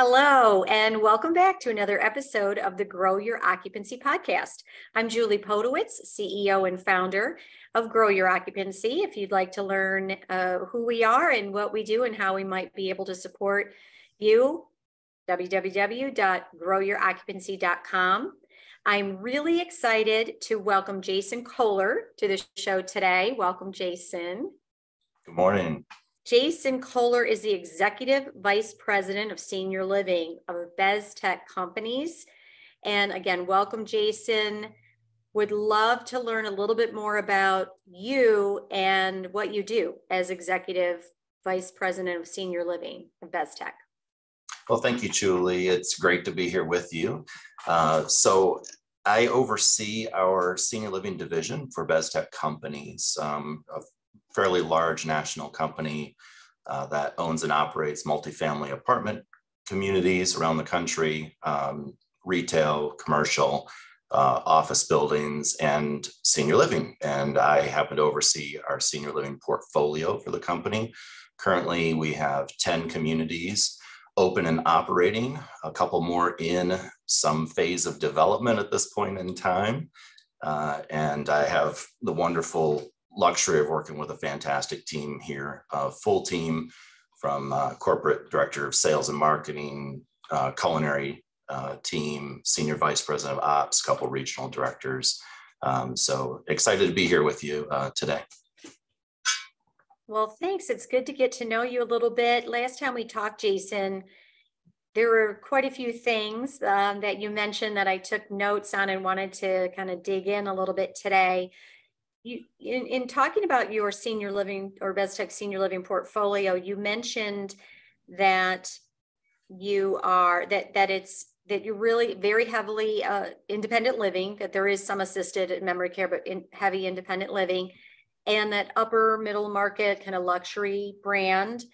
Hello, and welcome back to another episode of the Grow Your Occupancy podcast. I'm Julie Podewitz, CEO and founder of Grow Your Occupancy. If you'd like to learn who we are and what we do and how we might be able to support you, www.growyouroccupancy.com. I'm really excited to welcome Jason Kohler to the show today. Welcome, Jason. Good morning. Jason Kohler is the Executive Vice President of Senior Living of Beztak Companies. And again, welcome, Jason. Would love to learn a little bit more about you and what you do as Executive Vice President of Senior Living of Beztak. Well, thank you, Julie. It's great to be here with you. So I oversee our senior living division for Beztak Companies, a fairly large national company that owns and operates multifamily apartment communities around the country, retail, commercial, office buildings, and senior living. And I happen to oversee our senior living portfolio for the company. Currently, we have 10 communities open and operating, a couple more in some phase of development at this point in time. And I have the wonderful luxury of working with a fantastic team here, a full team from corporate director of sales and marketing, culinary team, senior vice president of ops, couple regional directors. So excited to be here with you today. Well, thanks. It's good to get to know you a little bit. Last time we talked, Jason, there were quite a few things that you mentioned that I took notes on and wanted to kind of dig in a little bit today. You, in talking about your senior living or Beztak senior living portfolio, you mentioned that you are that you're really very heavily independent living, that there is some assisted memory care, but heavy independent living, and that upper middle market kind of luxury brand.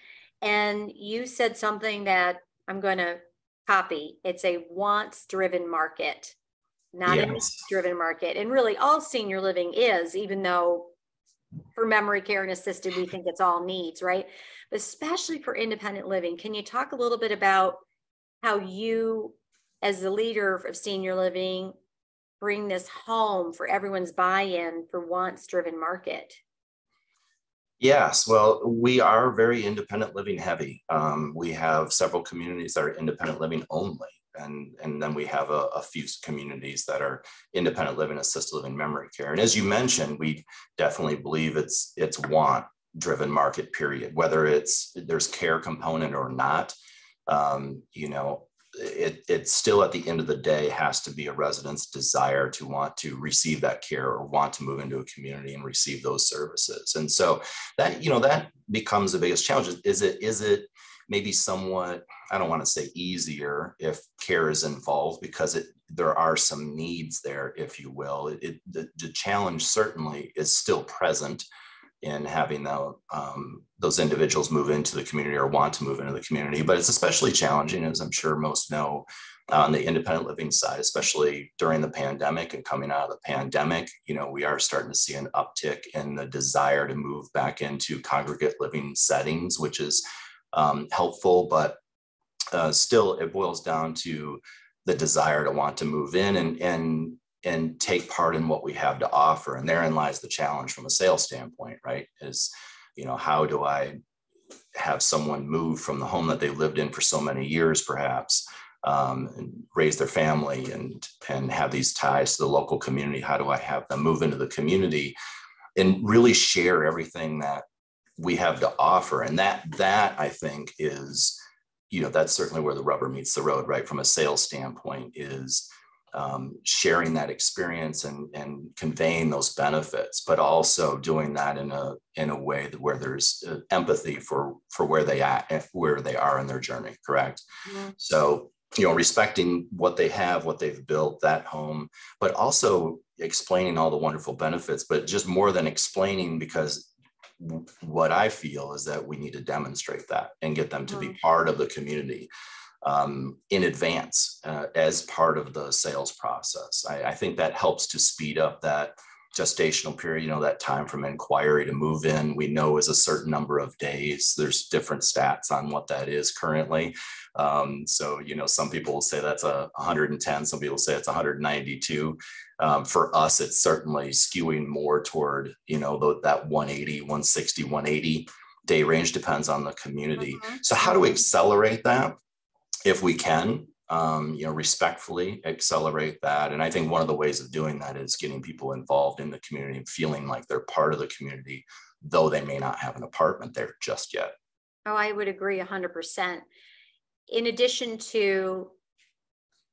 And you said something that I'm going to copy. It's a wants driven market, not a needs driven market. And really all senior living is, even though for memory care and assisted, we think it's all needs, right? But especially for independent living. Can you talk a little bit about how you, as the leader of senior living, bring this home for everyone's buy-in for wants driven market? Yes, well, we are very independent living heavy. We have several communities that are independent living only. And then we have a few communities that are independent living, assisted living, memory care. And as you mentioned, we definitely believe it's want driven market, period, whether there's care component or not. It still at the end of the day has to be a resident's desire to want to receive that care or want to move into a community and receive those services. And so that becomes the biggest challenge. Is it maybe somewhat, I don't want to say easier if care is involved, because there are some needs there, if you will. The challenge certainly is still present in having those individuals move into the community or want to move into the community. But it's especially challenging, as I'm sure most know, on the independent living side, especially during the pandemic and coming out of the pandemic. We are starting to see an uptick in the desire to move back into congregate living settings, which is helpful, but still it boils down to the desire to want to move in and take part in what we have to offer. And therein lies the challenge from a sales standpoint, right? Is, how do I have someone move from the home that they lived in for so many years, perhaps, and raise their family and have these ties to the local community? How do I have them move into the community and really share everything that we have to offer? And that I think is, that's certainly where the rubber meets the road, right? From a sales standpoint, is sharing that experience and conveying those benefits, but also doing that in a way where there's empathy for where they are in their journey. Correct. Mm-hmm. So, respecting what they have, what they've built, that home, but also explaining all the wonderful benefits, but just more than explaining, because what I feel is that we need to demonstrate that and get them to be part of the community in advance as part of the sales process. I think that helps to speed up that gestational period, that time from inquiry to move in, we know is a certain number of days. There's different stats on what that is currently. So, some people will say that's 110, some people say it's 192. For us, it's certainly skewing more toward, that 180, 160, 180 day range, depends on the community. Mm-hmm. So how do we accelerate that? If we can, respectfully accelerate that. And I think one of the ways of doing that is getting people involved in the community and feeling like they're part of the community, though they may not have an apartment there just yet. Oh, I would agree 100%. In addition to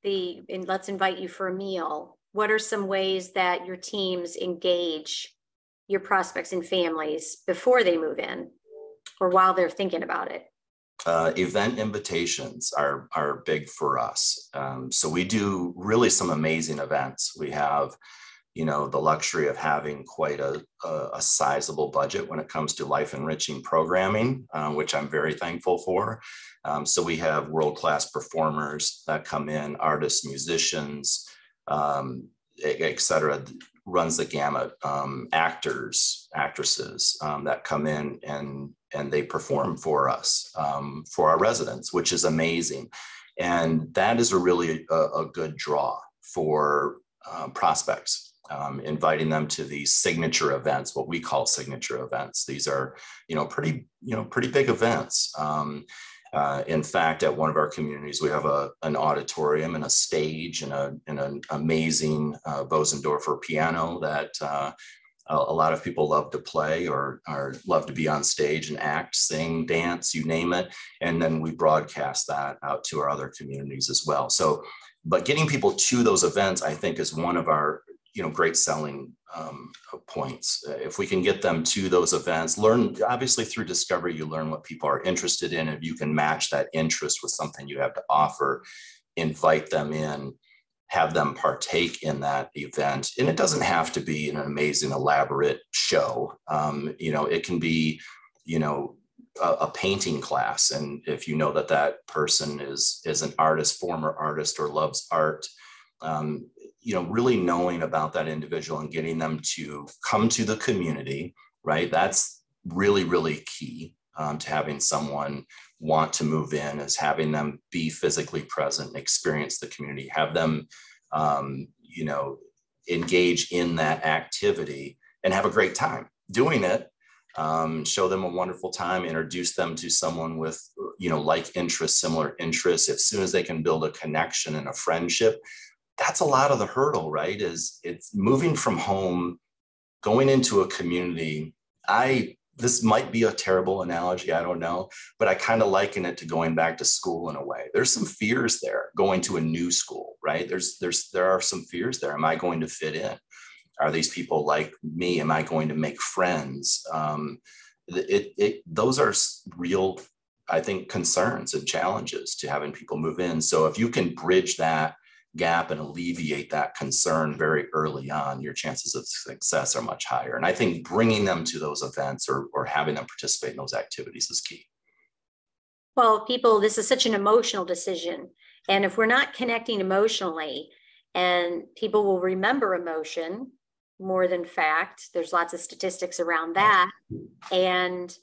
and let's invite you for a meal, what are some ways that your teams engage your prospects and families before they move in or while they're thinking about it? Event invitations are big for us. So we do really some amazing events. We have, the luxury of having quite a sizable budget when it comes to life enriching programming, which I'm very thankful for. So we have world-class performers that come in, artists, musicians, et cetera, runs the gamut, actors, actresses that come in and they perform for us, for our residents, which is amazing. And that is really a good draw for prospects, inviting them to these signature events, what we call signature events. These are, pretty big events. In fact, at one of our communities, we have an auditorium and a stage and an amazing Bosendorfer piano that a lot of people love to play or love to be on stage and act, sing, dance, you name it. And then we broadcast that out to our other communities as well. So, but getting people to those events, I think, is one of our great selling points. If we can get them to those events, obviously through discovery, you learn what people are interested in. If you can match that interest with something you have to offer, invite them in, have them partake in that event. And it doesn't have to be an amazing, elaborate show. It can be, a painting class. And if you know that person is an artist, former artist, or loves art, really knowing about that individual and getting them to come to the community, right? That's really, really key to having someone want to move in, is having them be physically present and experience the community, have them, engage in that activity and have a great time doing it. Show them a wonderful time, introduce them to someone with, like interests, similar interests. As soon as they can build a connection and a friendship, that's a lot of the hurdle, right? It's moving from home, going into a community. This might be a terrible analogy, I don't know, but I kind of liken it to going back to school in a way. There's some fears there going to a new school, right? There are some fears there. Am I going to fit in? Are these people like me? Am I going to make friends? Those are real, I think, concerns and challenges to having people move in. So if you can bridge that gap and alleviate that concern very early on, your chances of success are much higher. And I think bringing them to those events or having them participate in those activities is key. Well, this is such an emotional decision. And if we're not connecting emotionally, and people will remember emotion more than fact, there's lots of statistics around that. And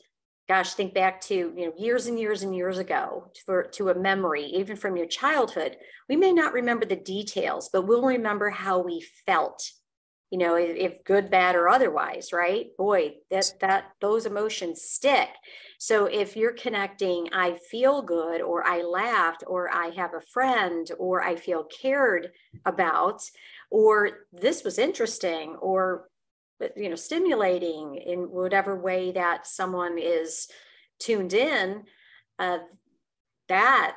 gosh, think back to, years and years and years ago to a memory, even from your childhood. We may not remember the details, but we'll remember how we felt, if good, bad, or otherwise, right? Boy, those emotions stick. So if you're connecting, I feel good, or I laughed, or I have a friend, or I feel cared about, or this was interesting, or stimulating in whatever way that someone is tuned in, that,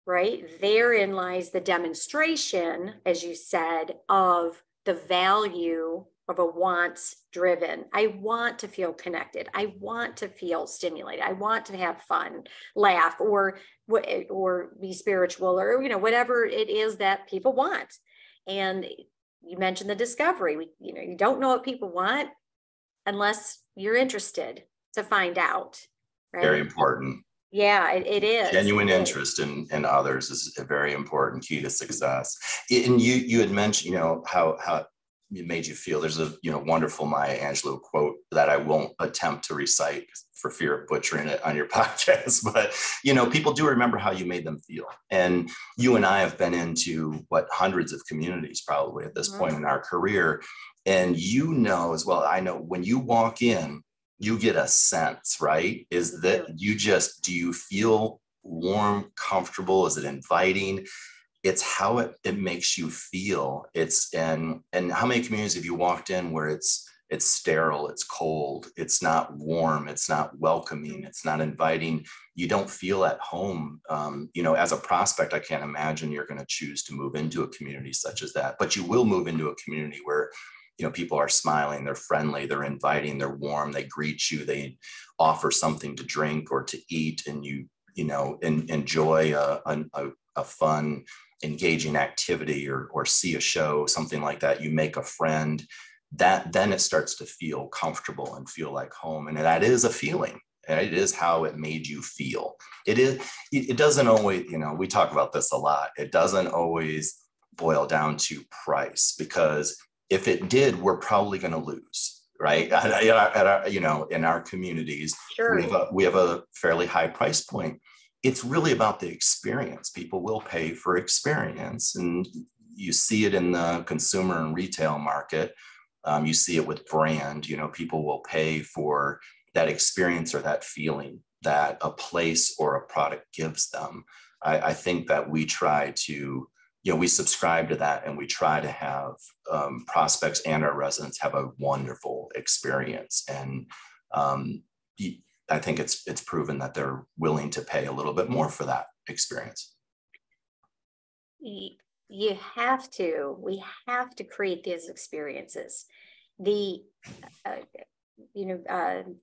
right, therein lies the demonstration, as you said, of the value of a wants driven. I want to feel connected. I want to feel stimulated. I want to have fun, laugh, or be spiritual, or, whatever it is that people want. And you mentioned the discovery. You don't know what people want unless you're interested to find out. Right? Very important. Yeah, it is. Genuine interest in others is a very important key to success. And you had mentioned, how it made you feel. There's a wonderful Maya Angelou quote that I won't attempt to recite for fear of butchering it on your podcast, but people do remember how you made them feel. And you and I have been into hundreds of communities probably at this point in our career, and as well, I know when you walk in, you get a sense, right? Is that do you feel warm, comfortable? Is it inviting? It's how it makes you feel. And how many communities have you walked in where it's sterile, it's cold, it's not warm, it's not welcoming, it's not inviting, you don't feel at home. As a prospect, I can't imagine you're going to choose to move into a community such as that, but you will move into a community where people are smiling, they're friendly, they're inviting, they're warm, they greet you, they offer something to drink or to eat, and you enjoy a fun, engaging activity or see a show, something like that. You make a friend, that then it starts to feel comfortable and feel like home. And that is a feeling. It is how it made you feel. It doesn't always, we talk about this a lot. It doesn't always boil down to price, because if it did, we're probably going to lose, right? In our communities, Sure. we have a fairly high price point. It's really about the experience. People will pay for experience, and you see it in the consumer and retail market. You see it with brand. People will pay for that experience or that feeling that a place or a product gives them. I think that we try to, we subscribe to that, and we try to have prospects and our residents have a wonderful experience. And I think it's proven that they're willing to pay a little bit more for that experience. We have to create these experiences.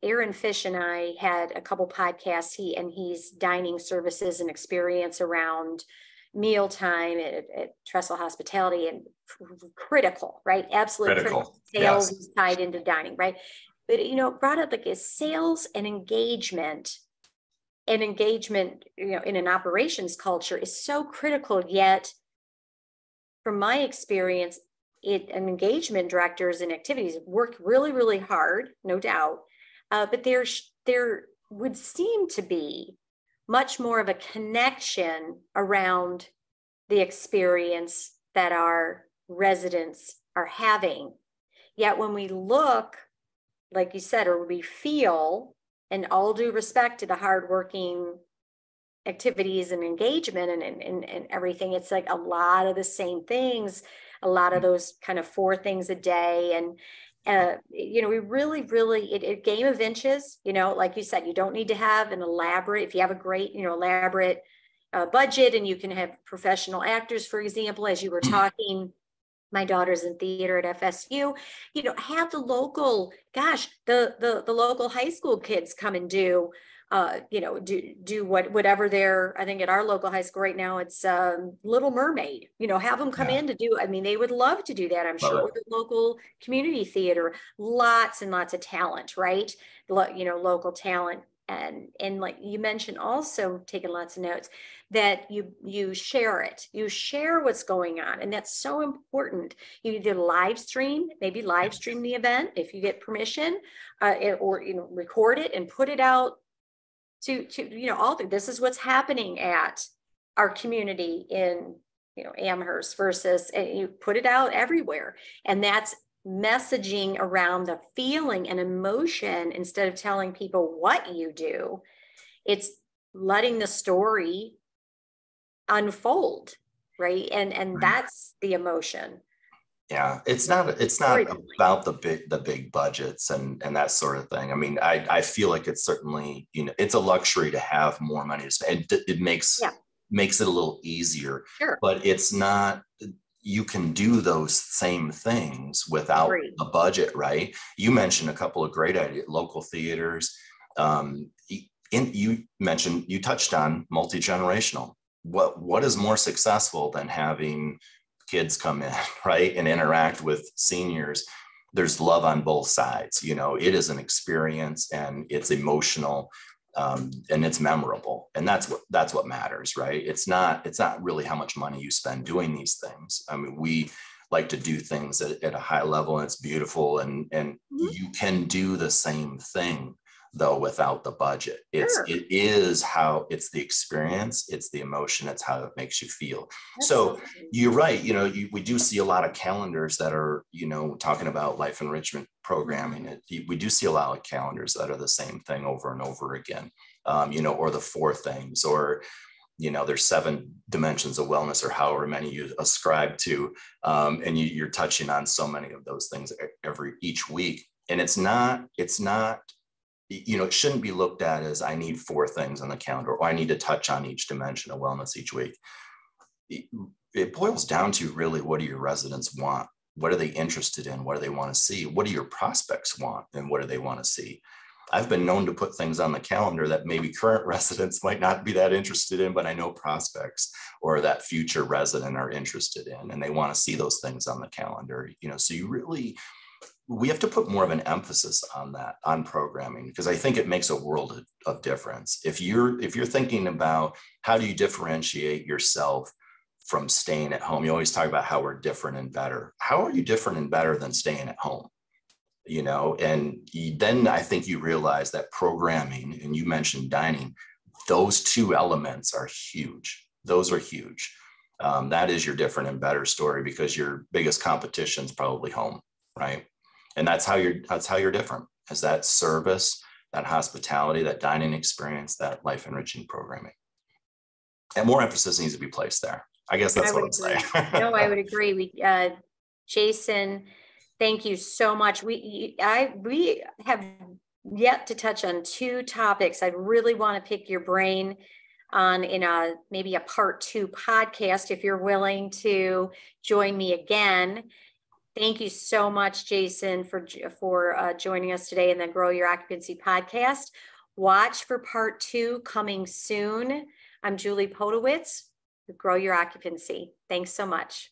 Aaron Fish and I had a couple podcasts. He's dining services and experience around mealtime at Trestle Hospitality, and critical, right? Absolutely critical. Sales is tied into dining, right? But brought up sales and engagement in an operations culture is so critical. Yet, from my experience, engagement directors and activities work really, really hard, no doubt. But there would seem to be much more of a connection around the experience that our residents are having. Yet when we look, like you said, or we feel, and all due respect to the hardworking activities and engagement and everything, it's like a lot of the same things, a lot of those kind of 4 things a day. And we really, it game of inches, like you said, you don't need to have an elaborate, if you have a great, elaborate budget, and you can have professional actors, for example, as you were talking, my daughter's in theater at FSU, have the local, the local high school kids come and do whatever I think at our local high school right now, it's Little Mermaid, have them come in to do, they would love to do that, I'm sure, with the local community theater, lots and lots of talent, right? Local talent. And like you mentioned, also taking lots of notes, that you share what's going on. And that's so important. You either maybe live stream the event if you get permission, or record it and put it out to this is what's happening at our community in Amherst versus, and you put it out everywhere. And that's messaging around the feeling and emotion instead of telling people what you do. It's letting the story unfold, right? And that's the emotion. Yeah, it's not about the big budgets and that sort of thing. I feel like it's certainly, it's a luxury to have more money to spend. It makes it a little easier, sure. But it's not, you can do those same things without a budget, right? You mentioned a couple of great ideas, local theaters. You touched on multi-generational. What is more successful than having kids come in, right, and interact with seniors? There's love on both sides. It is an experience, and it's emotional, and it's memorable, and that's what matters, right? It's not really how much money you spend doing these things. like to do things at a high level, and it's beautiful, and you can do the same thing though without the budget. It is how it's the experience, it's the emotion, it's how it makes you feel. Absolutely. So you're right, we do see a lot of calendars that are, talking about life enrichment programming. We do see a lot of calendars that are the same thing over and over again, or the 4 things, or there's 7 dimensions of wellness, or however many you ascribe to, and you're touching on so many of those things each week. And it's not it shouldn't be looked at as I need 4 things on the calendar, or I need to touch on each dimension of wellness each week. It boils down to really, what do your residents want? What are they interested in? What do they want to see? What do your prospects want? And what do they want to see? I've been known to put things on the calendar that maybe current residents might not be that interested in, but I know prospects or that future resident are interested in, and they want to see those things on the calendar. So we have to put more of an emphasis on that, on programming, because I think it makes a world of difference. If you're thinking about how do you differentiate yourself from staying at home, you always talk about how we're different and better. How are you different and better than staying at home? And then I think you realize that programming, and you mentioned dining, those 2 elements are huge. Those are huge. That is your different and better story, because your biggest competition is probably home, right? And that's how you're different, is that service, that hospitality, that dining experience, that life enriching programming. And more emphasis needs to be placed there. I guess that's what I'm saying. No, I would agree. Jason, thank you so much. We have yet to touch on 2 topics I really want to pick your brain on in maybe a part 2 podcast, if you're willing to join me again. Thank you so much, Jason, for joining us today in the Grow Your Occupancy podcast. Watch for part 2 coming soon. I'm Julie Podewitz with Grow Your Occupancy. Thanks so much.